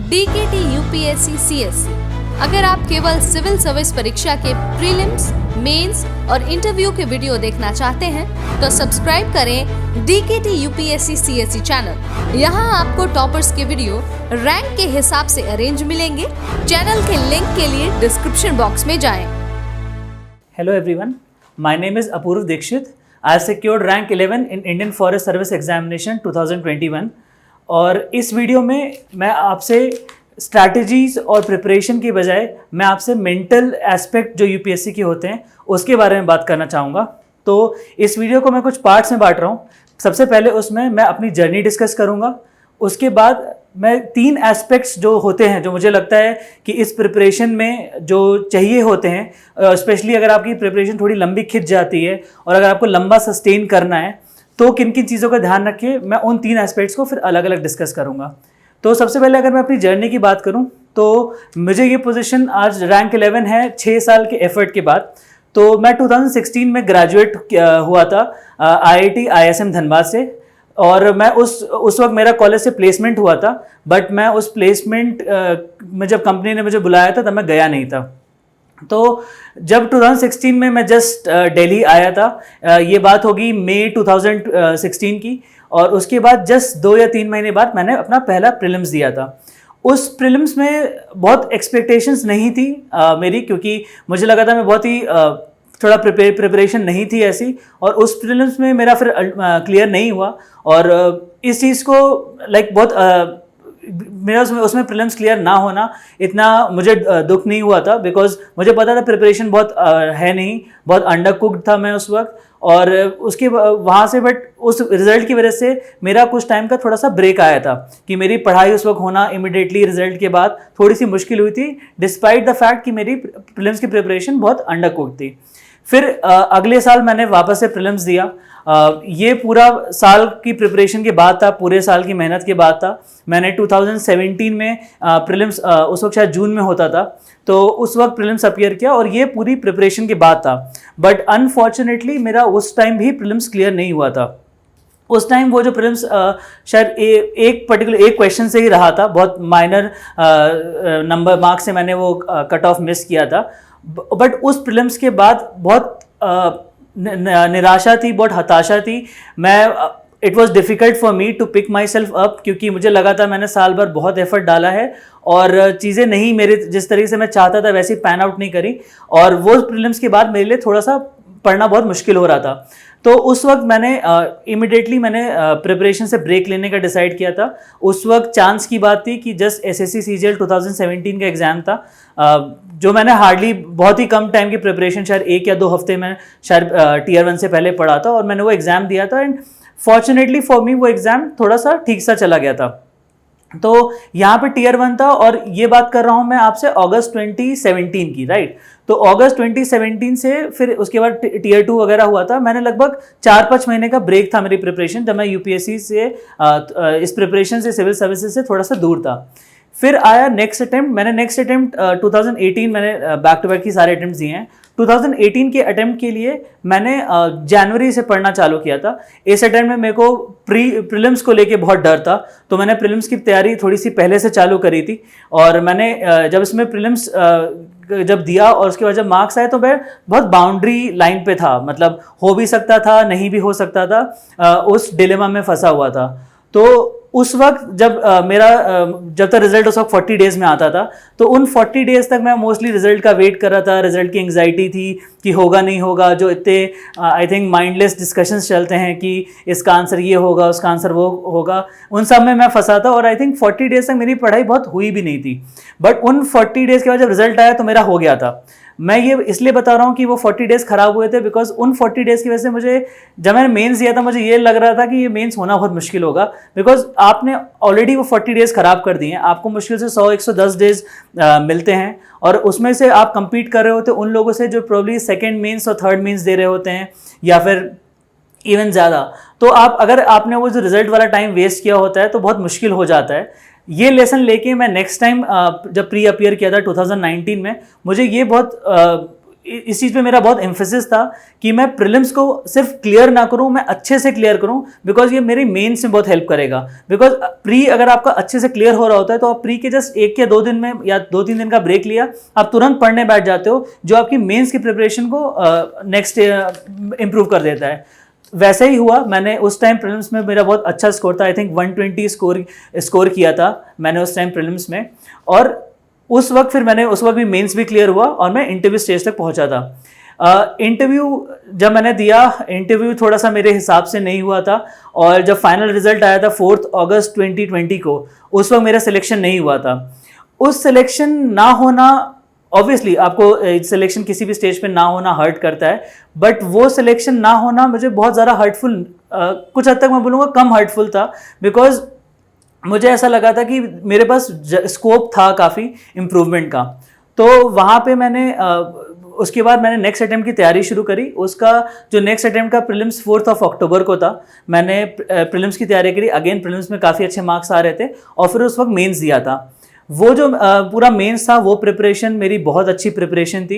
DKT UPSC CSC। अगर आप केवल सिविल सर्विस परीक्षा के प्रीलिम्स, मेंस और इंटरव्यू के वीडियो देखना चाहते हैं तो सब्सक्राइब करें DKT UPSC CSC चैनल। यहाँ आपको टॉपर्स के वीडियो रैंक के हिसाब से अरेंज मिलेंगे। चैनल के लिंक के लिए डिस्क्रिप्शन बॉक्स में जाएं। Hello everyone, my name is Apurv Dikshit. I have secured rank 11 in Indian Forest Service Examination 2021 और इस वीडियो में मैं आपसे स्ट्रैटेजीज़ और प्रिपरेशन की बजाय मैं आपसे मेंटल एस्पेक्ट जो यूपीएससी के होते हैं उसके बारे में बात करना चाहूँगा। तो इस वीडियो को मैं कुछ पार्ट्स में बांट रहा हूँ। सबसे पहले उसमें मैं अपनी जर्नी डिस्कस करूँगा। उसके बाद मैं 3 एस्पेक्ट्स जो होते हैं जो मुझे लगता है कि इस प्रिपरेशन में जो चाहिए होते हैं, स्पेशली अगर आपकी प्रिपरेशन थोड़ी लंबी खिंच जाती है और अगर आपको लंबा सस्टेन करना है तो किन किन चीज़ों का ध्यान रखिए, मैं उन 3 एस्पेक्ट्स को फिर अलग अलग डिस्कस करूँगा। तो सबसे पहले अगर मैं अपनी जर्नी की बात करूँ तो मुझे ये पोजीशन आज रैंक 11 है 6 साल के एफर्ट के बाद। तो मैं 2016 में ग्रेजुएट हुआ था IIT ISM धनबाद से और मैं उस वक्त मेरा कॉलेज से प्लेसमेंट हुआ था, बट मैं उस प्लेसमेंट में जब कंपनी ने मुझे बुलाया था तब मैं गया नहीं था। तो जब 2016 में मैं जस्ट दिल्ली आया था, ये बात होगी मई 2016 की, और उसके बाद जस्ट 2 या 3 महीने बाद मैंने अपना पहला प्रीलिम्स दिया था। उस प्रीलिम्स में बहुत एक्सपेक्टेशंस नहीं थी मेरी, क्योंकि मुझे लगा था मैं बहुत ही थोड़ा प्रिपरेशन नहीं थी ऐसी, और उस प्रीलिम्स में मेरा फिर क्लियर नहीं हुआ। और इस चीज़ को बहुत मेरा उसमें प्रीलिम्स क्लियर ना होना इतना मुझे दुख नहीं हुआ था, बिकॉज मुझे पता था प्रिपरेशन बहुत है नहीं, बहुत अंडर कुक्ड था मैं उस वक्त। और उसके वहाँ से बट उस रिज़ल्ट की वजह से मेरा कुछ टाइम का थोड़ा सा ब्रेक आया था कि मेरी पढ़ाई उस वक्त होना इमिडिएटली रिजल्ट के बाद थोड़ी सी मुश्किल हुई थी, डिस्पाइट द फैक्ट कि मेरी प्रीलिम्स की प्रिपरेशन बहुत अंडर कुक्ड थी। फिर अगले साल मैंने वापस से प्रीलिम्स दिया। ये पूरा साल की प्रिपरेशन के बाद था, पूरे साल की मेहनत के बाद था। मैंने 2017 में प्रीलिम्स उस वक्त शायद जून में होता था, तो उस वक्त प्रीलिम्स अपीयर किया और ये पूरी प्रिपरेशन के बाद था। बट अनफॉर्चुनेटली मेरा उस टाइम भी प्रीलिम्स क्लियर नहीं हुआ था। उस टाइम वो जो प्रीलिम्स शायद एक क्वेश्चन से ही रहा था, बहुत माइनर नंबर मार्क्स से मैंने वो कट ऑफ मिस किया था। बट उस प्रीलिम्स के बाद बहुत निराशा थी, बहुत हताशा थी। It was difficult for me to pick myself up, क्योंकि मुझे लगा था मैंने साल भर बहुत एफर्ट डाला है और चीज़ें नहीं मेरे जिस तरीके से मैं चाहता था वैसे पैन आउट नहीं करी, और वो प्रीलिम्स के बाद मेरे लिए थोड़ा सा पढ़ना बहुत मुश्किल हो रहा था। तो उस वक्त मैंने इमिडिएटली प्रिपरेशन से ब्रेक लेने का डिसाइड किया था। उस वक्त चांस की बात थी कि जस्ट SSC CGL 2017 का एग्ज़ाम था, जो मैंने हार्डली बहुत ही कम टाइम की प्रिपरेशन, शायद 1 या 2 हफ्ते में शायद Tier 1 से पहले पढ़ा था, और मैंने वो एग्ज़ाम दिया था। एंड फॉर्चुनेटली फॉर मी वो एग्ज़ाम थोड़ा सा ठीक सा चला गया था। तो यहाँ पे Tier 1 था, और ये बात कर रहा हूँ मैं आपसे अगस्त 2017 की, राइट। तो अगस्त 2017 से फिर उसके बाद Tier 2 वगैरह हुआ था। मैंने लगभग 4-5 महीने का ब्रेक था मेरी प्रिपरेशन, जब मैं यूपीएससी से इस प्रिपरेशन से सिविल सर्विसेज से थोड़ा सा दूर था। फिर आया नेक्स्ट अटेम्प्ट। मैंने नेक्स्ट अटेम्प्ट 2018 मैंने बैक टू बैक की सारे अटेम्प्ट्स दिए हैं। 2018 के अटेम्प्ट के लिए मैंने जनवरी से पढ़ना चालू किया था। इस अटेम्प्ट में मेरे को प्रीलिम्स को लेके बहुत डर था, तो मैंने प्रीलिम्स की तैयारी थोड़ी सी पहले से चालू करी थी। और मैंने जब इसमें प्रीलिम्स जब दिया और उसके बाद जब मार्क्स आए तो मैं बहुत बाउंड्री लाइन पे था, मतलब हो भी सकता था नहीं भी हो सकता था, उस डिलेमा में फंसा हुआ था। तो उस वक्त जब जब तक रिजल्ट उस वक्त 40 डेज़ में आता था, तो उन 40 डेज़ तक मैं मोस्टली रिजल्ट का वेट कर रहा था। रिजल्ट की एंग्जाइटी थी कि होगा नहीं होगा, जो इतने आई थिंक माइंडलेस डिस्कशंस चलते हैं कि इसका आंसर ये होगा, उसका आंसर वो होगा, उन सब में मैं फंसा था। और आई थिंक 40 डेज़ तक मेरी पढ़ाई बहुत हुई भी नहीं थी। बट उन 40 डेज़ के बाद जब रिजल्ट आया तो मेरा हो गया था। मैं ये इसलिए बता रहा हूँ कि वो 40 डेज़ खराब हुए थे बिकॉज उन 40 डेज़ की वजह से मुझे, जब मैंने मेंस दिया था, मुझे ये लग रहा था कि ये मेंस होना बहुत मुश्किल होगा, बिकॉज आपने ऑलरेडी वो 40 डेज़ खराब कर दिए हैं। आपको मुश्किल से 100-110 डेज़ मिलते हैं, और उसमें से आप compete कर रहे होते उन लोगों से जो प्रोबेबली सेकेंड मेंस और थर्ड मेंस दे रहे होते हैं, या फिर इवन ज़्यादा। तो अगर आपने वो जो रिजल्ट वाला टाइम वेस्ट किया होता है तो बहुत मुश्किल हो जाता है। ये लेसन लेके मैं नेक्स्ट टाइम जब प्री अपीयर किया था 2019 में, मुझे ये बहुत इस चीज़ पे मेरा बहुत एम्फेसिस था कि मैं प्रीलिम्स को सिर्फ क्लियर ना करूं, मैं अच्छे से क्लियर करूं, बिकॉज ये मेरी मेंस में बहुत हेल्प करेगा। बिकॉज प्री अगर आपका अच्छे से क्लियर हो रहा होता है तो आप प्री के जस्ट 1 या 2 दिन में या 2-3 दिन का ब्रेक लिया, आप तुरंत पढ़ने बैठ जाते हो, जो आपकी मेंस की प्रिपरेशन को नेक्स्ट इम्प्रूव कर देता है। वैसे ही हुआ, मैंने उस टाइम प्रीलिम्स में मेरा बहुत अच्छा स्कोर था, आई थिंक 120 स्कोर किया था मैंने उस टाइम प्रीलिम्स में। और उस वक्त भी मेंस भी क्लियर हुआ और मैं इंटरव्यू स्टेज तक पहुंचा था। इंटरव्यू जब मैंने दिया, इंटरव्यू थोड़ा सा मेरे हिसाब से नहीं हुआ था, और जब फाइनल रिजल्ट आया था 4 अगस्त 2020 को, उस वक्त मेरा सिलेक्शन नहीं हुआ था। उस सिलेक्शन ना होना, ऑब्वियसली आपको सिलेक्शन किसी भी स्टेज पे ना होना हर्ट करता है, बट वो सिलेक्शन ना होना मुझे बहुत ज़्यादा हर्टफुल, कुछ हद तक मैं बोलूँगा कम हर्टफुल था, बिकॉज मुझे ऐसा लगा था कि मेरे पास स्कोप था काफ़ी इम्प्रूवमेंट का। तो वहाँ पे मैंने उसके बाद मैंने नेक्स्ट अटेम्प्ट की तैयारी शुरू करी। उसका जो नेक्स्ट अटेम्प्ट का प्रीलिम्स 4 अक्टूबर को था, मैंने प्रीलिम्स की तैयारी करी। अगेन प्रीलिम्स में काफ़ी अच्छे मार्क्स आ रहे थे, और फिर उस वक्त मेंस दिया था। वो जो पूरा मेंस था, वो प्रिपरेशन मेरी बहुत अच्छी प्रिपरेशन थी।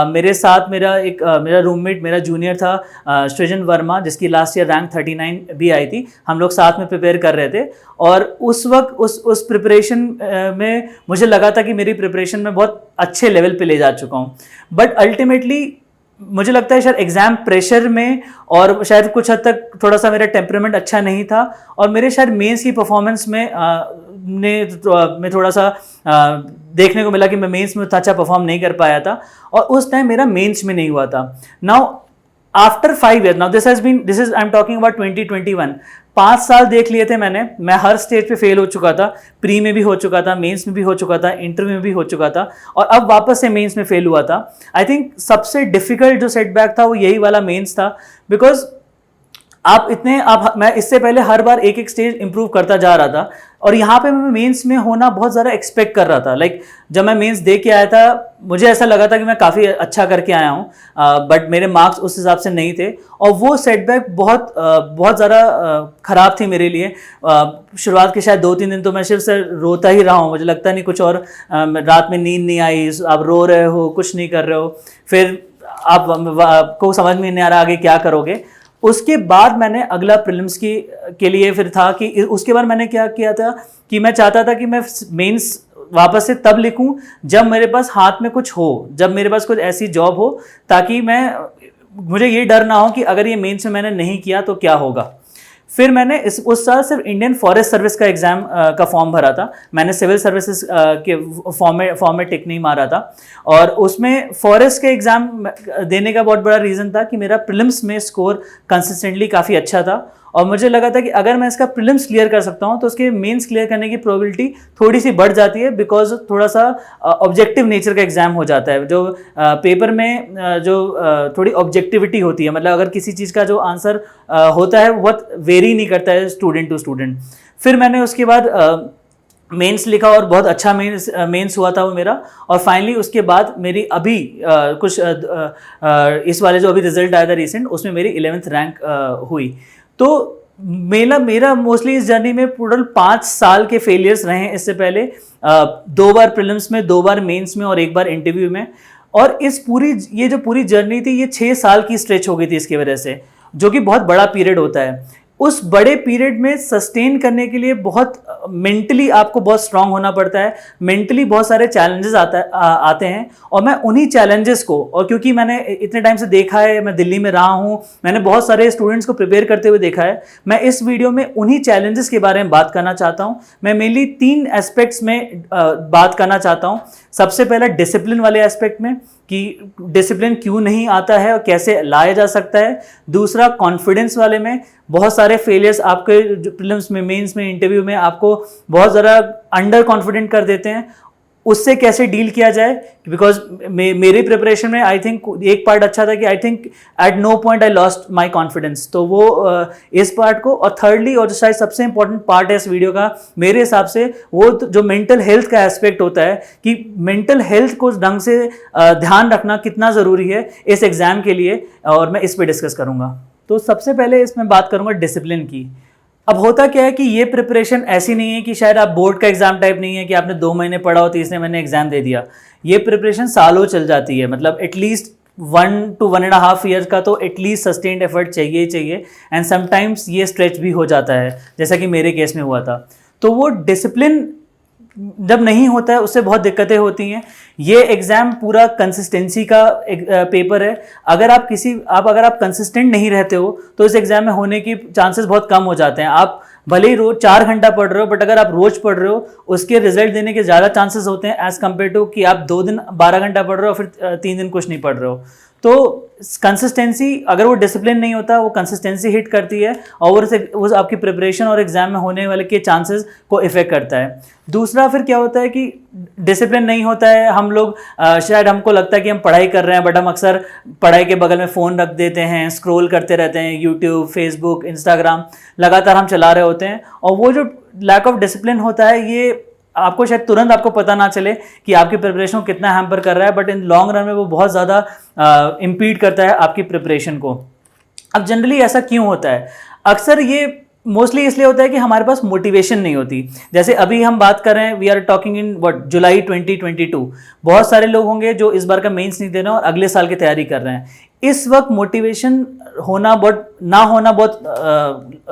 मेरे साथ मेरा रूममेट, मेरा जूनियर था सृजन वर्मा, जिसकी लास्ट ईयर रैंक 39 भी आई थी। हम लोग साथ में प्रिपेयर कर रहे थे, और उस वक्त उस प्रिपरेशन में मुझे लगा था कि मेरी प्रिपरेशन में बहुत अच्छे लेवल पे ले जा चुका हूँ। बट अल्टीमेटली मुझे लगता है शायद एग्ज़ाम प्रेशर में, और शायद कुछ हद तक थोड़ा सा मेरा टेम्परामेंट अच्छा नहीं था, और मेरे शायद मेंस की परफॉर्मेंस में थोड़ा सा देखने को मिला कि मैं मेंस में उतना अच्छा परफॉर्म नहीं कर पाया था, और उस टाइम मेरा मेंस में नहीं हुआ था। Now after 5 year, now this is I am talking about 2021, 5 साल देख लिए थे मैंने। मैं हर स्टेज पे फेल हो चुका था, प्री में भी हो चुका था, मेंस में भी हो चुका था, इंटरव्यू में भी हो चुका था, और अब वापस से मेंस में फेल हुआ था। आई थिंक सबसे डिफिकल्ट जो सेटबैक था वो यही वाला मेंस था, बिकॉज मैं इससे पहले हर बार एक स्टेज इंप्रूव करता जा रहा था, और यहाँ पे मैं मेंस में होना बहुत ज़्यादा एक्सपेक्ट कर रहा था। लाइक जब मैं मेंस दे के आया था, मुझे ऐसा लगा था कि मैं काफ़ी अच्छा करके आया हूँ, बट मेरे मार्क्स उस हिसाब से नहीं थे, और वो सेटबैक बहुत ज़्यादा ख़राब थी मेरे लिए। शुरुआत के शायद 2-3 दिन तो मैं सिर्फ से रोता ही रहा हूँ, मुझे लगता नहीं कुछ और। रात में नींद नहीं आई, आप रो रहे हो, कुछ नहीं कर रहे हो, फिर आपको समझ में नहीं आ रहा आगे क्या करोगे। उसके बाद मैंने अगला प्रीलिम्स के लिए फिर था कि उसके बाद मैंने क्या किया था कि मैं चाहता था कि मैं मेंस वापस से तब लिखूं जब मेरे पास हाथ में कुछ हो, जब मेरे पास कुछ ऐसी जॉब हो, ताकि मुझे ये डर ना हो कि अगर ये मेंस में मैंने नहीं किया तो क्या होगा। फिर मैंने उस साल सिर्फ इंडियन फॉरेस्ट सर्विस का एग्ज़ाम का फॉर्म भरा था। मैंने सिविल सर्विसेज के फॉर्म में टिक नहीं मारा था, और उसमें फॉरेस्ट के एग्ज़ाम देने का बहुत बड़ा रीज़न था कि मेरा प्रीलिम्स में स्कोर कंसिस्टेंटली काफ़ी अच्छा था, और मुझे लगा था कि अगर मैं इसका प्रीलिम्स क्लियर कर सकता हूँ तो उसके मेंस क्लियर करने की प्रोबेबिलिटी थोड़ी सी बढ़ जाती है, बिकॉज थोड़ा सा ऑब्जेक्टिव नेचर का एग्जाम हो जाता है। जो पेपर में जो थोड़ी ऑब्जेक्टिविटी होती है, मतलब अगर किसी चीज़ का जो आंसर होता है वो बहुत वेरी नहीं करता है स्टूडेंट टू स्टूडेंट। फिर मैंने उसके बाद मेंस लिखा, और बहुत अच्छा मेंस हुआ था वो मेरा। और फाइनली उसके बाद मेरी अभी इस वाले जो अभी रिजल्ट आया था रिसेंट, उसमें मेरी 11th रैंक हुई। तो मेरा मोस्टली इस जर्नी में टोटल 5 साल के फेलियर्स रहे हैं इससे पहले, 2 बार प्रीलिम्स में, 2 बार मेंस में, और 1 बार इंटरव्यू में। और ये जो पूरी जर्नी थी, ये 6 साल की स्ट्रेच हो गई थी इसकी वजह से, जो कि बहुत बड़ा पीरियड होता है। उस बड़े पीरियड में सस्टेन करने के लिए बहुत मेंटली आपको बहुत स्ट्रांग होना पड़ता है। मेंटली बहुत सारे चैलेंजेस आते हैं, और मैं उन्हीं चैलेंजेस को, और क्योंकि मैंने इतने टाइम से देखा है, मैं दिल्ली में रहा हूँ, मैंने बहुत सारे स्टूडेंट्स को प्रिपेयर करते हुए देखा है, मैं इस वीडियो में उन्हीं चैलेंजेस के बारे में बात करना चाहता हूँ। मैं मेनली 3 एस्पेक्ट्स में बात करना चाहता हूँ। सबसे पहला डिसिप्लिन वाले एस्पेक्ट में, कि डिसिप्लिन क्यों नहीं आता है और कैसे लाया जा सकता है। दूसरा कॉन्फिडेंस वाले में, बहुत सारे फेलियर्स आपके प्रीलिम्स में, मेंस में, इंटरव्यू में आपको बहुत ज़्यादा अंडर कॉन्फिडेंट कर देते हैं, उससे कैसे डील किया जाए। बिकॉज मेरी प्रिपरेशन में आई थिंक एक पार्ट अच्छा था कि I think at no point I lost my confidence, तो वो इस पार्ट को। और थर्डली, और जो शायद सबसे इंपॉर्टेंट पार्ट है इस वीडियो का मेरे हिसाब से, वो जो मेंटल हेल्थ का एस्पेक्ट होता है, कि मेंटल हेल्थ को ढंग से ध्यान रखना कितना ज़रूरी है इस एग्ज़ाम के लिए, और मैं इस पर डिस्कस करूँगा। तो सबसे पहले इसमें बात करूँगा डिसिप्लिन की। अब होता क्या है कि ये प्रिपरेशन ऐसी नहीं है कि शायद आप बोर्ड का एग्जाम टाइप नहीं है कि आपने 2 महीने पढ़ा हो, तीसरे महीने एग्जाम दे दिया। ये प्रिपरेशन सालों चल जाती है, मतलब एटलीस्ट 1 to 1.5 ईयर का तो एटलीस्ट सस्टेन्ड एफर्ट चाहिए ही चाहिए, एंड समटाइम्स ये स्ट्रेच भी हो जाता है, जैसा कि मेरे केस में हुआ था। तो वो डिसिप्लिन जब नहीं होता है उससे बहुत दिक्कतें होती हैं। ये एग्ज़ाम पूरा कंसिस्टेंसी का पेपर है। अगर आप कंसिस्टेंट नहीं रहते हो तो इस एग्ज़ाम में होने की चांसेस बहुत कम हो जाते हैं। आप भले ही रोज 4 घंटा पढ़ रहे हो, बट अगर आप रोज पढ़ रहे हो उसके रिजल्ट देने के ज़्यादा चांसेस होते हैं एज़ कम्पेयर टू कि आप 2 दिन 12 घंटा पढ़ रहे हो फिर 3 दिन कुछ नहीं पढ़ रहे हो। तो कंसिस्टेंसी, अगर वो डिसिप्लिन नहीं होता, वो कंसिस्टेंसी हिट करती है और वो आपकी प्रिपरेशन और एग्जाम में होने वाले के चांसेस को इफेक्ट करता है। दूसरा फिर क्या होता है कि डिसिप्लिन नहीं होता है, हम लोग शायद हमको लगता है कि हम पढ़ाई कर रहे हैं, बट हम अक्सर पढ़ाई के बगल में फ़ोन रख देते हैं, स्क्रॉल करते रहते हैं, यूट्यूब, फेसबुक, इंस्टाग्राम लगातार हम चला रहे होते हैं। और वो जो लैक ऑफ डिसिप्लिन होता है ये आपको शायद तुरंत आपको पता ना चले कि आपकी प्रिपरेशन को कितना हैम्पर कर रहा है, बट इन लॉन्ग रन में वो बहुत ज़्यादा इम्पीड करता है आपकी प्रिपरेशन को। अब जनरली ऐसा क्यों होता है? अक्सर ये मोस्टली इसलिए होता है कि हमारे पास मोटिवेशन नहीं होती। जैसे अभी हम बात कर रहे हैं, वी आर टॉकिंग इन जुलाई 2022। बहुत सारे लोग होंगे जो इस बार का मेंस नहीं दे रहे हैं और अगले साल की तैयारी कर रहे हैं। इस वक्त मोटिवेशन होना बहुत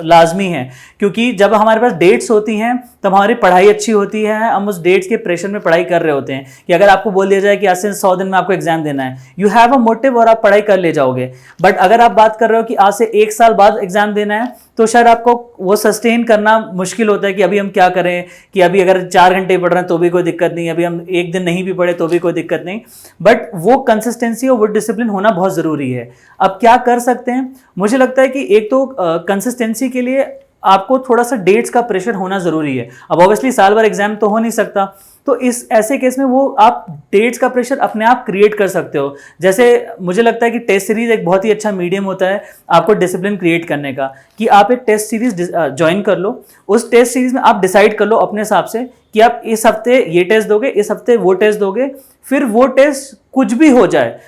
लाजमी है, क्योंकि जब हमारे पास डेट्स होती हैं तब हमारी पढ़ाई अच्छी होती है, हम उस डेट्स के प्रेशर में पढ़ाई कर रहे होते हैं। कि अगर आपको बोल दिया जाए कि आज से 100 दिन में आपको एग्जाम देना है, यू हैव अ मोटिव और आप पढ़ाई कर ले जाओगे। बट अगर आप बात कर रहे हो कि आज से 1 साल बाद एग्जाम देना है, तो शायद आपको वो सस्टेन करना मुश्किल होता है कि अभी हम क्या करें, कि अभी अगर 4 घंटे पढ़ रहे हैं तो भी कोई दिक्कत नहीं, अभी हम 1 दिन नहीं भी पढ़े तो भी कोई दिक्कत नहीं। बट वो कंसिस्टेंसी और वो डिसिप्लिन होना बहुत ज़रूरी है। अब क्या कर सकते हैं? मुझे लगता है कि एक तो कंसिस्टेंसी के लिए आपको थोड़ा सा डेट्स का प्रेशर होना ज़रूरी है। अब ऑब्वियसली साल भर एग्जाम तो हो नहीं सकता, तो इस ऐसे केस में वो आप डेट्स का प्रेशर अपने आप क्रिएट कर सकते हो। जैसे मुझे लगता है कि टेस्ट सीरीज एक बहुत ही अच्छा मीडियम होता है आपको डिसिप्लिन क्रिएट करने का, कि आप एक टेस्ट सीरीज ज्वाइन कर लो। उस टेस्ट सीरीज में आप डिसाइड कर लो अपने हिसाब से कि आप इस हफ्ते ये टेस्ट दोगे, इस हफ्ते वो टेस्ट दोगे। फिर वो टेस्ट कुछ भी हो जाए,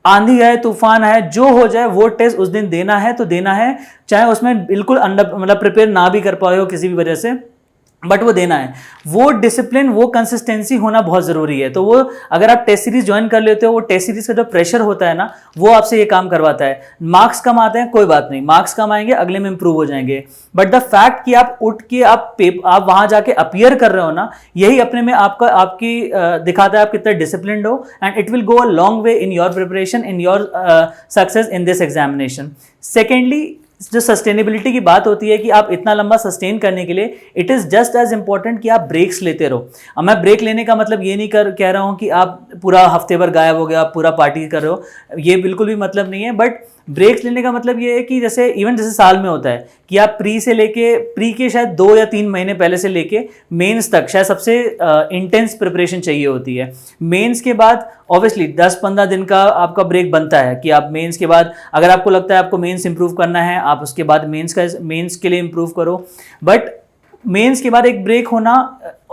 आंधी है, तूफान है, जो हो जाए, वो टेस्ट उस दिन देना है तो देना है, चाहे उसमें बिल्कुल प्रिपेयर ना भी कर पाए हो किसी भी वजह से, बट वो देना है। वो डिसिप्लिन, वो कंसिस्टेंसी होना बहुत ज़रूरी है। तो वो अगर आप टेस्ट सीरीज ज्वाइन कर लेते हो, वो टेस्ट सीरीज का जो प्रेशर होता है ना, वो आपसे ये काम करवाता है। मार्क्स कम आते हैं, कोई बात नहीं, मार्क्स कम आएंगे, अगले में इंप्रूव हो जाएंगे। बट द फैक्ट कि आप उठ के आप वहां जाके अपीयर कर रहे हो ना, यही अपने में आपकी दिखाता है आप कितना डिसिप्लिन्ड हो, and it will go a long way in your preparation, in your success in this examination. Secondly, जो सस्टेनेबिलिटी की बात होती है कि आप इतना लंबा सस्टेन करने के लिए it is just as important कि आप ब्रेक्स लेते रहो। अब मैं ब्रेक लेने का मतलब ये नहीं कह रहा हूँ कि आप पूरा हफ्ते भर गायब हो गए, आप पूरा पार्टी कर रहे हो, ये बिल्कुल भी मतलब नहीं है। बट ब्रेक्स लेने का मतलब ये है कि जैसे साल में होता है कि आप प्री के शायद 2 या 3 महीने पहले से लेके मेंस तक शायद सबसे इंटेंस प्रिपरेशन चाहिए होती है। मेंस के बाद ऑब्वियसली 10-15 दिन का आपका ब्रेक बनता है कि आप मेंस के बाद, अगर आपको लगता है आपको मेंस इंप्रूव करना है, आप उसके बाद मेंस के लिए इंप्रूव करो। बट मेंस के बाद एक ब्रेक होना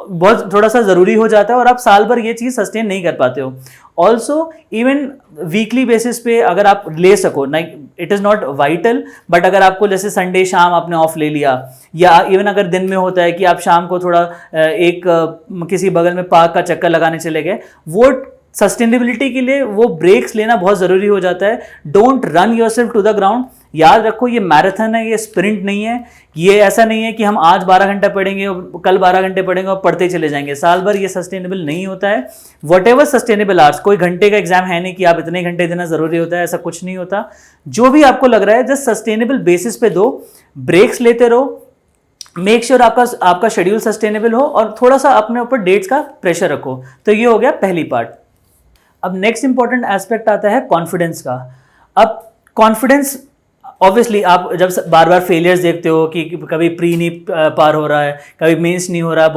बहुत थोड़ा सा ज़रूरी हो जाता है और आप साल भर ये चीज़ सस्टेन नहीं कर पाते हो। ऑल्सो इवन वीकली बेसिस पे अगर आप ले सको, it is not vital, but अगर आपको जैसे संडे शाम आपने ऑफ ले लिया, या इवन अगर दिन में होता है कि आप शाम को थोड़ा किसी बगल में पार्क का चक्कर लगाने चले गए, वो सस्टेनेबिलिटी के लिए वो ब्रेक्स लेना बहुत ज़रूरी हो जाता है। Don't run yourself to the ground. याद रखो, ये मैराथन है, ये स्प्रिंट नहीं है। ये ऐसा नहीं है कि हम आज 12 घंटा पढ़ेंगे और कल 12 घंटे पढ़ेंगे और पढ़ते चले जाएंगे। साल भर ये सस्टेनेबल नहीं होता है। वॉट सस्टेनेबल आवर्स, कोई घंटे का एग्जाम है नहीं कि आप इतने घंटे देना ज़रूरी होता है, ऐसा कुछ नहीं होता। जो भी आपको लग रहा है जस्ट सस्टेनेबल बेसिस पे दो, ब्रेक्स लेते रहो, मेक श्योर आपका शेड्यूल सस्टेनेबल हो और थोड़ा सा अपने ऊपर डेट्स का प्रेशर रखो। तो ये हो गया पहली पार्ट। अब नेक्स्ट इंपॉर्टेंट एस्पेक्ट आता है कॉन्फिडेंस का। अब कॉन्फिडेंस ऑब्वियसली आप जब बार बार फेलियर्स देखते हो कि कभी प्री नहीं पार हो रहा है, कभी मेंस नहीं हो रहा है,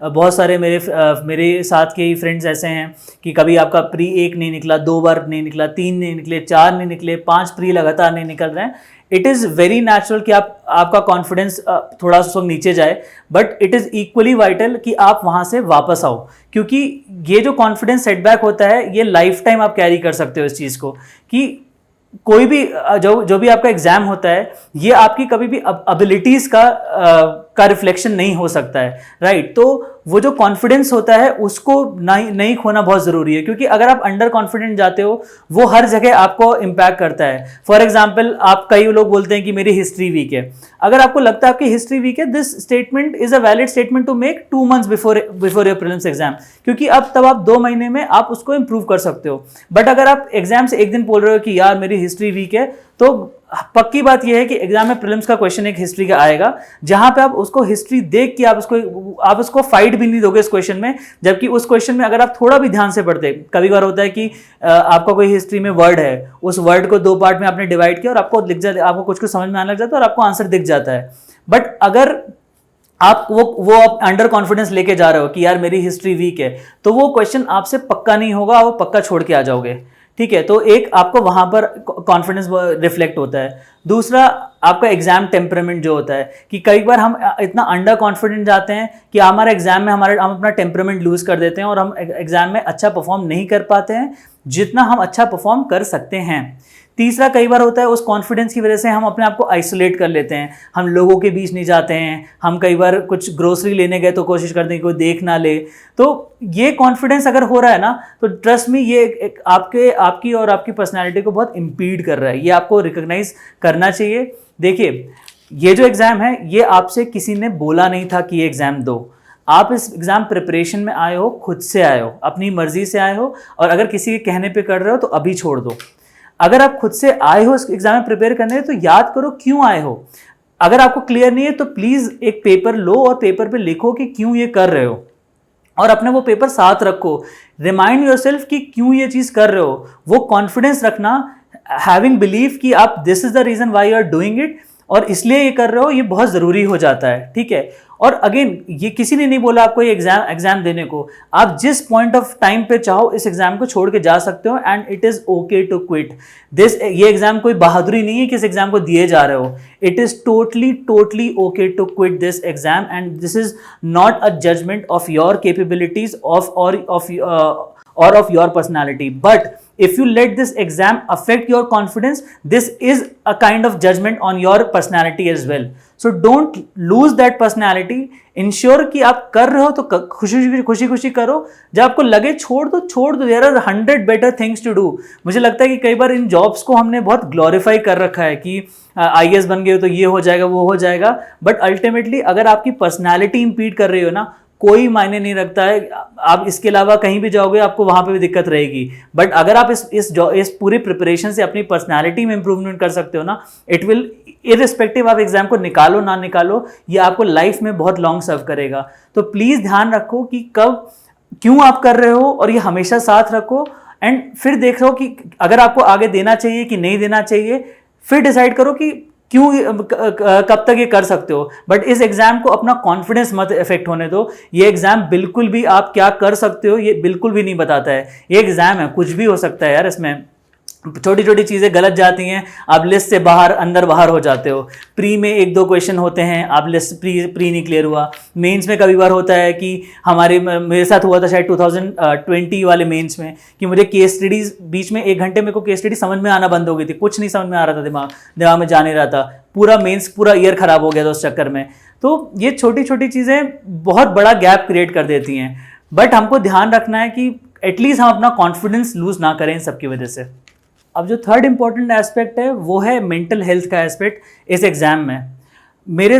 बहुत सारे मेरे साथ के ही फ्रेंड्स ऐसे हैं कि कभी आपका प्री 1 नहीं निकला, 2 बार नहीं निकला, 3 नहीं निकले, 4 नहीं निकले, 5 प्री लगातार नहीं निकल रहे हैं। इट इज़ वेरी नेचुरल कि आपका कॉन्फिडेंस थोड़ा सा नीचे जाए, but it is equally vital कि आप वहाँ से वापस आओ, क्योंकि ये जो कॉन्फिडेंस सेटबैक होता है ये लाइफ टाइम आप कैरी कर सकते हो इस चीज़ को। कि कोई भी जो भी आपका एग्जाम होता है, ये आपकी कभी भी एबिलिटीज़ का का रिफ्लेक्शन नहीं हो सकता है, राइट। तो वो जो कॉन्फिडेंस होता है उसको नहीं खोना बहुत ज़रूरी है, क्योंकि अगर आप अंडर कॉन्फिडेंट जाते हो वो हर जगह आपको इम्पैक्ट करता है। फॉर एग्जाम्पल, आप कई लोग बोलते हैं कि मेरी हिस्ट्री वीक है। अगर आपको लगता है आपकी हिस्ट्री वीक है, this statement is a valid statement to make 2 months before your prelims exam, क्योंकि अब तब आप 2 महीने में आप उसको इंप्रूव कर सकते हो। बट अगर आप एग्जाम से एक दिन बोल रहे हो कि यार मेरी हिस्ट्री वीक है, तो पक्की बात यह है कि एग्जाम में प्रीलिम्स का क्वेश्चन एक हिस्ट्री का आएगा, जहां पे आप उसको हिस्ट्री देख के आप उसको फाइट भी नहीं दोगे इस क्वेश्चन में। जबकि उस क्वेश्चन में अगर आप थोड़ा भी ध्यान से पढ़ते, कभी बार होता है कि आपका कोई हिस्ट्री में वर्ड है, उस वर्ड को 2 पार्ट में आपने डिवाइड किया और आपको कुछ समझ में आने लग जाता है और आपको आंसर दिख जाता है। बट अगर आप वो आप अंडर कॉन्फिडेंस लेके जा रहे हो कि यार मेरी हिस्ट्री वीक है, तो वो क्वेश्चन आपसे पक्का नहीं होगा, वो पक्का छोड़ के आ जाओगे, ठीक है। तो एक आपको वहां पर कॉन्फिडेंस रिफ्लेक्ट होता है। दूसरा, आपका एग्जाम टेम्परामेंट जो होता है कि कई बार हम इतना अंडर कॉन्फिडेंट जाते हैं कि हमारे एग्जाम में हम अपना टेम्परामेंट लूज कर देते हैं और हम एग्जाम में अच्छा परफॉर्म नहीं कर पाते हैं जितना हम अच्छा परफॉर्म कर सकते हैं। तीसरा, कई बार होता है उस कॉन्फिडेंस की वजह से हम अपने आप को आइसोलेट कर लेते हैं, हम लोगों के बीच नहीं जाते हैं। हम कई बार कुछ ग्रोसरी लेने गए तो कोशिश करते हैं कि कोई देख ना ले। तो ये कॉन्फिडेंस अगर हो रहा है ना, तो ट्रस्ट मी, ये आपकी और आपकी पर्सनैलिटी को बहुत इम्पीड कर रहा है। ये आपको रिकॉग्नाइज करना चाहिए। देखिए, ये जो एग्ज़ाम है, ये आपसे किसी ने बोला नहीं था कि ये एग्ज़ाम दो। आप इस एग्ज़ाम प्रिपरेशन में आए हो, खुद से आए हो, अपनी मर्जी से आए हो, और अगर किसी के कहने पे कर रहे हो तो अभी छोड़ दो। अगर आप खुद से आए हो इस एग्जाम में प्रिपेयर करने, तो याद करो क्यों आए हो। अगर आपको क्लियर नहीं है तो प्लीज एक पेपर लो और पेपर पे लिखो कि क्यों ये कर रहे हो, और अपने वो पेपर साथ रखो। रिमाइंड योरसेल्फ कि क्यों ये चीज कर रहे हो। वो कॉन्फिडेंस रखना, हैविंग बिलीव कि आप this is the reason why you are doing it और इसलिए ये कर रहे हो, ये बहुत जरूरी हो जाता है, ठीक है। और अगेन, ये किसी ने नहीं बोला आपको ये एग्जाम देने को। आप जिस पॉइंट ऑफ टाइम पे चाहो इस एग्जाम को छोड़ के जा सकते हो, and it is okay to quit this. ये एग्जाम कोई बहादुरी नहीं है कि इस एग्जाम को दिए जा रहे हो। It is totally okay to quit this exam, and this is not a judgement of your capabilities or of your personality. But if you let this exam affect your confidence, this is a kind of judgment on your personality as well. So don't lose that personality. Ensure कि आप कर रहे हो तो खुशी करो। जब आपको लगे छोड़ दो। There are 100 better things to do. मुझे लगता है कि कई बार इन जॉब्स को हमने बहुत ग्लोरीफाई कर रखा है कि IAS बन गए तो ये हो जाएगा, वो हो जाएगा। बट अल्टीमेटली अगर आपकी पर्सनैलिटी इंपीड कर रही हो ना, कोई मायने नहीं रखता है। आप इसके अलावा कहीं भी जाओगे आपको वहां पे भी दिक्कत रहेगी। बट अगर आप इस पूरी प्रिपरेशन से अपनी पर्सनालिटी में इंप्रूवमेंट कर सकते हो ना, इट विल, इररिस्पेक्टिव आप एग्जाम को निकालो ना निकालो, ये आपको लाइफ में बहुत लॉन्ग सर्व करेगा। तो प्लीज ध्यान रखो कि कब क्यों आप कर रहे हो, और ये हमेशा साथ रखो। एंड फिर देख लो कि अगर आपको आगे देना चाहिए कि नहीं देना चाहिए, फिर डिसाइड करो कि क्यों, कब तक ये कर सकते हो। बट इस एग्जाम को अपना कॉन्फिडेंस मत इफेक्ट होने दो। ये एग्जाम बिल्कुल भी आप क्या कर सकते हो ये बिल्कुल भी नहीं बताता है। ये एग्जाम है, कुछ भी हो सकता है यार। इसमें छोटी छोटी चीज़ें गलत जाती हैं, आप लिस्ट से अंदर बाहर हो जाते हो। प्री में 1-2 क्वेश्चन होते हैं, आप लिस्ट प्री नहीं क्लियर हुआ। मेंस में कभी बार होता है कि मेरे साथ हुआ था शायद 2020 वाले मेंस में कि मुझे केस स्टडीज बीच में 1 घंटे मेरे को केस स्टडी समझ में आना बंद हो गई थी। कुछ नहीं समझ में आ रहा था, दिमाग में जा नहीं रहा था। पूरा ईयर खराब हो गया था उस चक्कर में। तो ये छोटी छोटी चीज़ें बहुत बड़ा गैप क्रिएट कर देती हैं। बट हमको ध्यान रखना है कि एटलीस्ट हम अपना कॉन्फिडेंस लूज ना करें इन सब की वजह से। अब जो थर्ड इंपॉर्टेंट एस्पेक्ट है वो है मेंटल हेल्थ का एस्पेक्ट इस एग्ज़ाम में।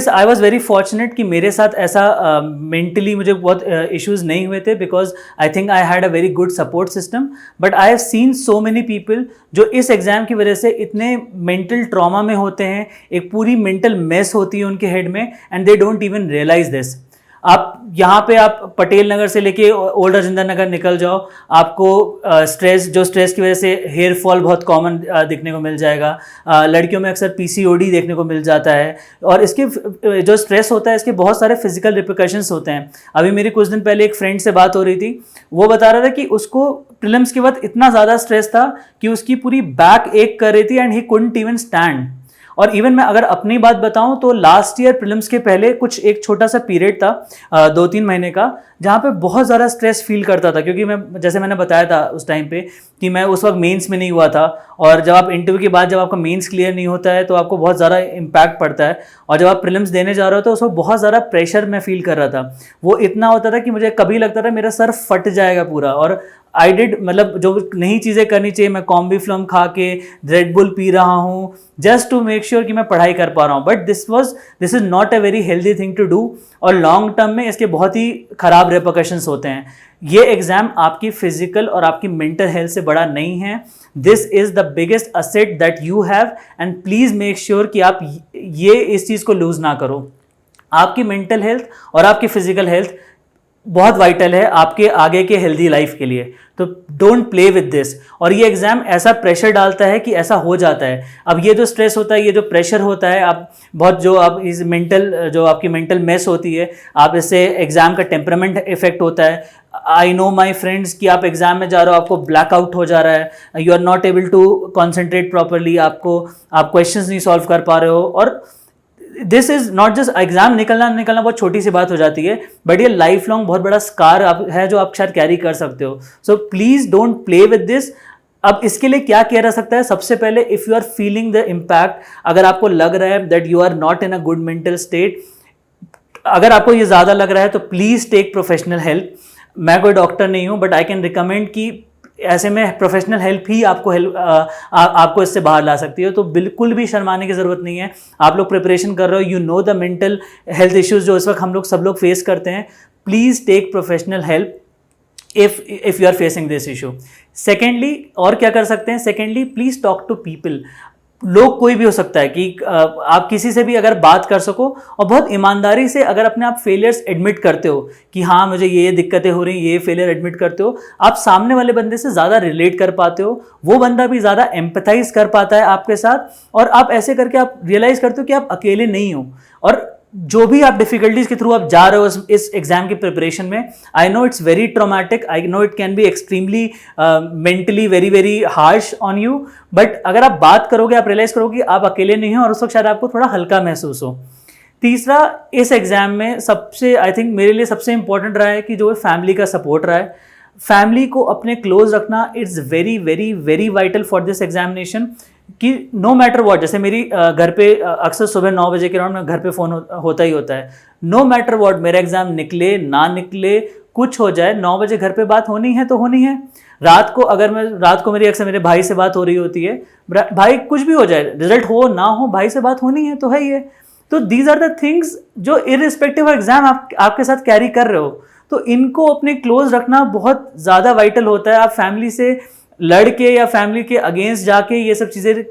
आई वॉज वेरी फॉर्चुनेट कि मेरे साथ ऐसा मेंटली मुझे बहुत इश्यूज़ नहीं हुए थे, because I think I had a very good support system. But I have seen so many people जो इस एग्ज़ाम की वजह से इतने मेंटल ट्रॉमा में होते हैं, एक पूरी मेंटल मेस होती है उनके हेड में, and they don't even realise this. आप यहाँ पे आप पटेल नगर से लेके ओल्ड राजेंद्र नगर निकल जाओ, आपको स्ट्रेस की वजह से हेयर फॉल बहुत कॉमन दिखने को मिल जाएगा। लड़कियों में अक्सर PCOD देखने को मिल जाता है, और इसके जो स्ट्रेस होता है इसके बहुत सारे फिजिकल रिप्रिकॉशंस होते हैं। अभी मेरी कुछ दिन पहले एक फ्रेंड से बात हो रही थी, वो बता रहा था कि उसको प्रीलिम्स के बाद इतना ज़्यादा स्ट्रेस था कि उसकी पूरी बैक एक कर रही थी, and he couldn't even stand. और इवन मैं अगर अपनी बात बताऊं तो लास्ट ईयर प्रीलिम्स के पहले कुछ एक छोटा सा पीरियड था 2-3 महीने का, जहाँ पे बहुत ज़्यादा स्ट्रेस फील करता था, क्योंकि मैं जैसे मैंने बताया था उस टाइम पे कि मैं उस वक्त मेंस में नहीं हुआ था, और जब आप इंटरव्यू के बाद जब आपका मेंस क्लियर नहीं होता है तो आपको बहुत ज़्यादा इम्पैक्ट पड़ता है, और जब आप प्रीलिम्स देने जा रहे हो तो उस वक्त बहुत ज़्यादा प्रेशर मैं फील कर रहा था। वो इतना होता था कि मुझे कभी लगता था मेरा सर फट जाएगा पूरा, और आई डिड, मतलब जो नई चीज़ें करनी चाहिए, मैं कॉम्बी फ्लम खा के रेड बुल पी रहा हूँ जस्ट टू मेक श्योर कि मैं पढ़ाई कर पा रहा हूँ, but this is not a very healthy thing to do, और लॉन्ग टर्म में इसके बहुत ही खराब रेपरकशंस होते हैं। ये एग्जाम आपकी फिजिकल और आपकी मेंटल हेल्थ से बड़ा नहीं है। This is the biggest asset that you have, and please make sure कि आप ये इस चीज़ को लूज़ ना करो। आपकी मेंटल हेल्थ और आपकी फिजिकल हेल्थ बहुत वाइटल है आपके आगे के हेल्दी लाइफ के लिए, तो डोंट प्ले विद दिस। और ये एग्जाम ऐसा प्रेशर डालता है कि ऐसा हो जाता है। अब ये जो स्ट्रेस होता है, ये जो प्रेशर होता है, आप बहुत जो आप इस मेंटल, जो आपकी मेंटल मेस होती है, आप इससे एग्जाम का टेम्परामेंट इफेक्ट होता है। आई नो माई फ्रेंड्स कि आप एग्जाम में जा रहे हो, आपको ब्लैकआउट हो जा रहा है, you are not able to concentrate properly, आप क्वेश्चंस नहीं सॉल्व कर पा रहे हो, और this is not just exam निकलना बहुत छोटी सी बात हो जाती है, बट ये लाइफ लॉन्ग बहुत बड़ा स्कार है जो आप शायद कैरी कर सकते हो। So please don't play with this. अब इसके लिए क्या किया जा सकता है? सबसे पहले, if you are feeling the impact, अगर आपको लग रहा है that you are not in a good mental state, अगर आपको ये ज़्यादा लग रहा है तो प्लीज़ टेक प्रोफेशनल हेल्प। मैं कोई डॉक्टर नहीं हूँ, बट आई कैन रिकमेंड कि ऐसे में प्रोफेशनल हेल्प ही आपको इससे बाहर ला सकती है। तो बिल्कुल भी शर्माने की ज़रूरत नहीं है। आप लोग प्रिपरेशन कर रहे हो, you know the mental health issues जो इस वक्त सब लोग फेस करते हैं। Please take professional help if you are facing this issue. Secondly, और क्या कर सकते हैं? Secondly, please talk to people. लोग कोई भी हो सकता है कि आप किसी से भी अगर बात कर सको, और बहुत ईमानदारी से अगर अपने आप फेलियर्स एडमिट करते हो कि हाँ मुझे ये दिक्कतें हो रही, ये फेलियर एडमिट करते हो, आप सामने वाले बंदे से ज़्यादा रिलेट कर पाते हो, वो बंदा भी ज़्यादा एम्पथाइज कर पाता है आपके साथ, और आप ऐसे करके आप रियलाइज़ करते हो कि आप अकेले नहीं हो। और जो भी आप डिफिकल्टीज के थ्रू आप जा रहे हो इस एग्जाम की प्रिपरेशन में, I know it's very traumatic, I know it can be extremely mentally very very harsh on you, but अगर आप बात करोगे, आप रियलाइज करोगे कि आप अकेले नहीं हो, और उस वक्त शायद आपको थोड़ा हल्का महसूस हो। तीसरा, इस एग्जाम में सबसे, आई थिंक मेरे लिए सबसे इंपॉर्टेंट रहा है कि जो फैमिली का सपोर्ट रहा है। फैमिली को अपने क्लोज रखना, it's very very very vital for this examination, कि नो मैटर वॉट, जैसे मेरी घर पे अक्सर सुबह 9 बजे के राउंड में घर पे फ़ोन होता ही होता है। नो मैटर वॉट, मेरा एग्ज़ाम निकले ना निकले, कुछ हो जाए, 9 बजे घर पे बात होनी है तो होनी है। रात को मेरी अक्सर मेरे भाई से बात हो रही होती है, भाई कुछ भी हो जाए, रिजल्ट हो ना हो, भाई से बात होनी है तो है ही है। तो दीज आर द थिंग्स जो इररिस्पेक्टिव ऑफ एग्जाम आपके साथ कैरी कर रहे हो, तो इनको अपने क्लोज रखना बहुत ज़्यादा वाइटल होता है। आप फैमिली से लड़ के या फैमिली के अगेंस्ट जाके ये सब चीज़ें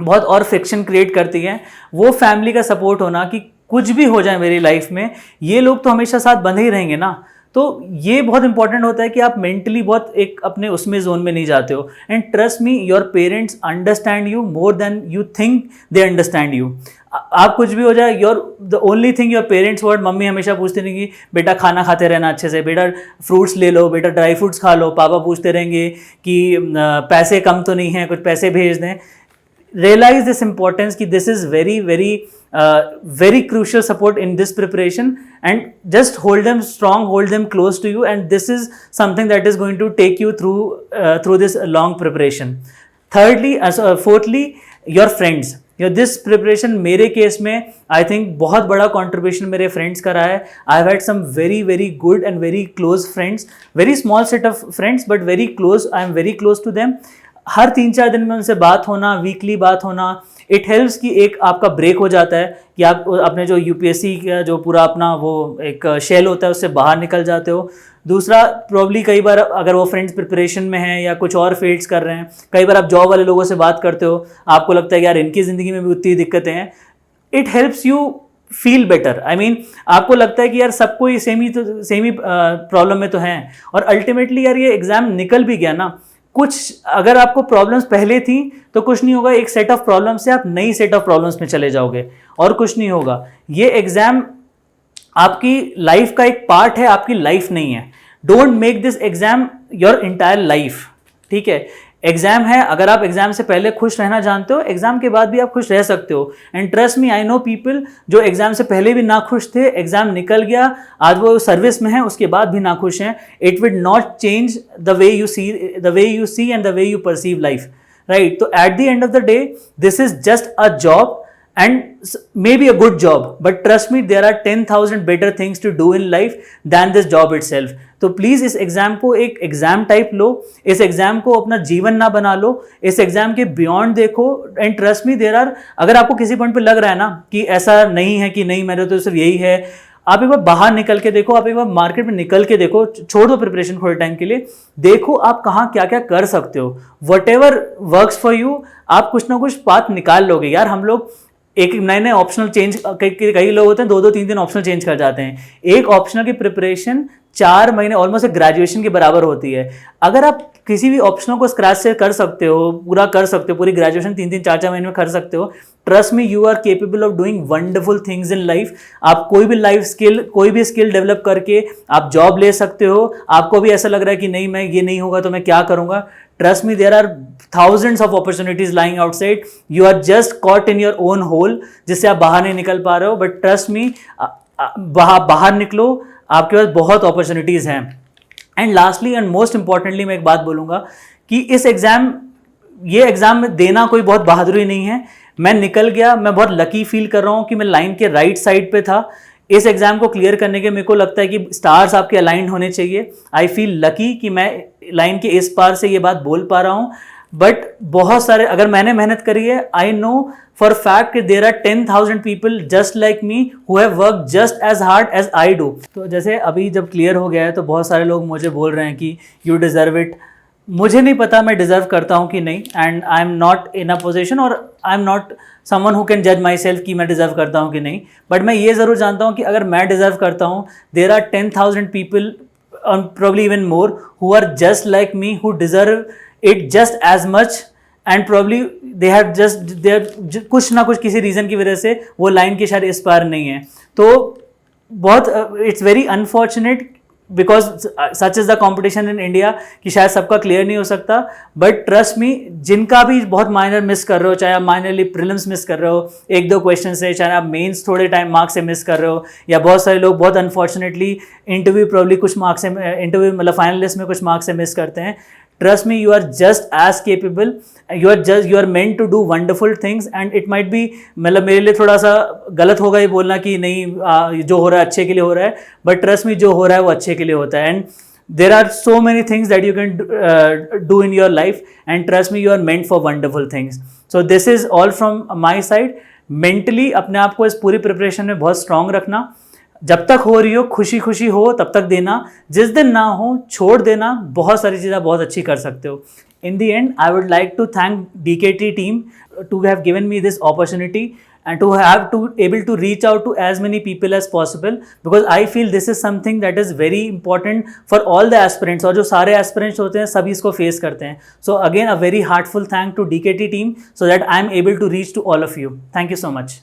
बहुत और फ्रिक्शन क्रिएट करती हैं। वो फैमिली का सपोर्ट होना कि कुछ भी हो जाए मेरी लाइफ में, ये लोग तो हमेशा साथ बंधे ही रहेंगे ना, तो ये बहुत इंपॉर्टेंट होता है कि आप मेंटली बहुत एक अपने उसमें जोन में नहीं जाते हो। And trust me, your parents understand you more than you think they understand you. आप कुछ भी हो जाए, the only thing your parents word, mummy हमेशा पूछते रहेंगी बेटा खाना खाते रहना अच्छे से, बेटा फ्रूट्स ले लो, बेटा ड्राई फ्रूट्स खा लो। पापा पूछते रहेंगे कि पैसे कम तो नहीं हैं, कुछ पैसे भेज दें। रियलाइज दिस इम्पोर्टेंस कि this is very very very crucial support in this preparation, and just hold them strong, hold them close to you, and this is something that is going to take you through this long preparation. Fourthly, your friends. This preparation मेरे case में I think बहुत बड़ा contribution मेरे friends का रहा है. I've had some very very good and very close friends, very small set of friends but very close. I am very close to them. हर 3-4 दिन में उनसे बात होना, वीकली बात होना, इट हेल्प्स कि एक आपका ब्रेक हो जाता है कि आप अपने जो यूपीएससी का जो पूरा अपना वो एक शेल होता है उससे बाहर निकल जाते हो। दूसरा, प्रॉब्ली कई बार अगर वो फ्रेंड्स प्रिपरेशन में हैं या कुछ और फील्ड्स कर रहे हैं, कई बार आप जॉब वाले लोगों से बात करते हो, आपको लगता है कि यार इनकी ज़िंदगी में भी उतनी दिक्कतें हैं। It helps you feel better. I mean आपको लगता है कि यार सबको ये सेम ही प्रॉब्लम में तो हैं, और अल्टीमेटली यार ये एग्ज़ाम निकल भी गया ना, कुछ अगर आपको प्रॉब्लम्स पहले थी तो कुछ नहीं होगा, एक सेट ऑफ प्रॉब्लम से आप नई सेट ऑफ प्रॉब्लम्स में चले जाओगे और कुछ नहीं होगा। ये एग्जाम आपकी लाइफ का एक पार्ट है, आपकी लाइफ नहीं है। Don't make this exam your entire life, ठीक है। एग्जाम है, अगर आप एग्जाम से पहले खुश रहना जानते हो, एग्जाम के बाद भी आप खुश रह सकते हो। And trust me, I know people जो एग्जाम से पहले भी ना खुश थे, एग्जाम निकल गया, आज वो सर्विस में है, उसके बाद भी ना खुश हैं। It will not change the way you see and the way you perceive life, right? तो at the end of the day this is just a job and maybe a good job, but trust me, there are 10,000 better things to do in life than this job itself. तो please इस exam को एक exam type लो, इस exam को अपना जीवन ना बना लो, इस एग्जाम के बियॉन्ड देखो। And trust me, there are, अगर आपको किसी पॉइंट पे लग रहा है ना कि ऐसा नहीं है कि नहीं मेरे तो सिर्फ यही है, आप एक बार बाहर निकल के देखो, आप एक बार मार्केट में निकल के देखो, छोड़ दो प्रिपरेशन थोड़े टाइम के लिए, देखो आप कहाँ क्या क्या कर सकते हो। What ever works for you, आप कुछ ना कुछ पाथ निकाल लोगे। यार हम लोग एक नए नए ऑप्शनल चेंज, कई लोग होते हैं 2-2 3-3 ऑप्शनल चेंज कर जाते हैं। एक ऑप्शनल की प्रिपरेशन 4 महीने ऑलमोस्ट ग्रेजुएशन के बराबर होती है। अगर आप किसी भी ऑप्शनल को स्क्रैच से कर सकते हो, पूरा कर सकते हो, पूरी ग्रेजुएशन 3-3 4-4 महीने में कर सकते हो, trust me, you are capable of doing wonderful things in life. आप कोई भी लाइफ स्किल, कोई भी स्किल डेवलप करके आप जॉब ले सकते हो। आपको भी ऐसा लग रहा है कि नहीं, मैं ये नहीं होगा तो मैं क्या करूंगा, trust me, there are thousands of opportunities lying outside. You are just caught in your own hole, जिससे आप बाहर नहीं निकल पा रहे हो। बट ट्रस्ट मी, बाहर निकलो, आपके पास बहुत अपॉर्चुनिटीज हैं। And lastly and most importantly मैं एक बात बोलूंगा कि इस एग्जाम, ये एग्जाम में देना कोई बहुत बहादुरी नहीं है। मैं निकल गया, मैं बहुत लकी फील कर रहा हूँ कि मैं लाइन के राइट साइड पे था। इस एग्जाम को क्लियर करने के मेरे को लगता है कि स्टार्स आपके अलाइंड होने चाहिए। आई फील लकी कि मैं लाइन के इस पार से ये बात बोल पा रहा हूँ। बट बहुत सारे, अगर मैंने मेहनत करी है, आई नो फॉर फैक्ट कि there are 10,000 people just like me who have work just as hard as I do. तो जैसे अभी जब क्लियर हो गया है तो बहुत सारे लोग मुझे बोल रहे हैं कि यू डिजर्व इट। मुझे नहीं पता मैं डिजर्व करता हूँ कि नहीं, and I am not in a position और I am not someone who can जज माई सेल्फ कि मैं डिजर्व करता हूँ कि नहीं। बट मैं ये ज़रूर जानता हूँ कि अगर मैं डिजर्व करता हूँ, there are 10,000 people probably even more who are just like me, who deserve it just as much, and probably they have just कुछ ना कुछ किसी रीज़न की वजह से वो लाइन के शायद इस पार नहीं है। तो बहुत it's very unfortunate because such is the competition in India कि शायद सबका क्लियर नहीं हो सकता। बट ट्रस्ट मी, जिनका भी बहुत माइनर मिस कर रहे हो, चाहे आप माइनरली प्रीलिम्स मिस कर रहे हो 1-2 क्वेश्चन से, चाहे आप मेंस थोड़े टाइम मार्क्स से मिस कर रहे हो, या बहुत सारे लोग बहुत अनफॉर्चुनेटली इंटरव्यू प्रॉब्ली कुछ मार्क्स से, इंटरव्यू मतलब फाइनल लिस्ट में कुछ मार्क्स से मिस करते हैं। Trust me, you are just as capable. You are meant to do wonderful things, and it might be, मतलब मेरे लिए थोड़ा सा गलत होगा ये बोलना कि नहीं जो हो रहा है अच्छे के लिए हो रहा है, but trust me, जो हो रहा है वो अच्छे के लिए होता है। And there are so many things that you can do in your life, and trust me, you are meant for wonderful things. So this is all from my side. Mentally अपने आप को इस पूरी प्रिपरेशन में बहुत strong रखना। जब तक हो रही हो, खुशी खुशी हो, तब तक देना। जिस दिन ना हो, छोड़ देना। बहुत सारी चीज़ें बहुत अच्छी कर सकते हो। In the end I would like to thank DKT team to have given me this opportunity and to have to able to reach out to as many people as possible, because I feel this is something that is very important for all the aspirants, और जो सारे aspirants होते हैं सभी इसको face करते हैं। So again a very heartful thank to DKT team so that I am able to reach to all of you. Thank you so much.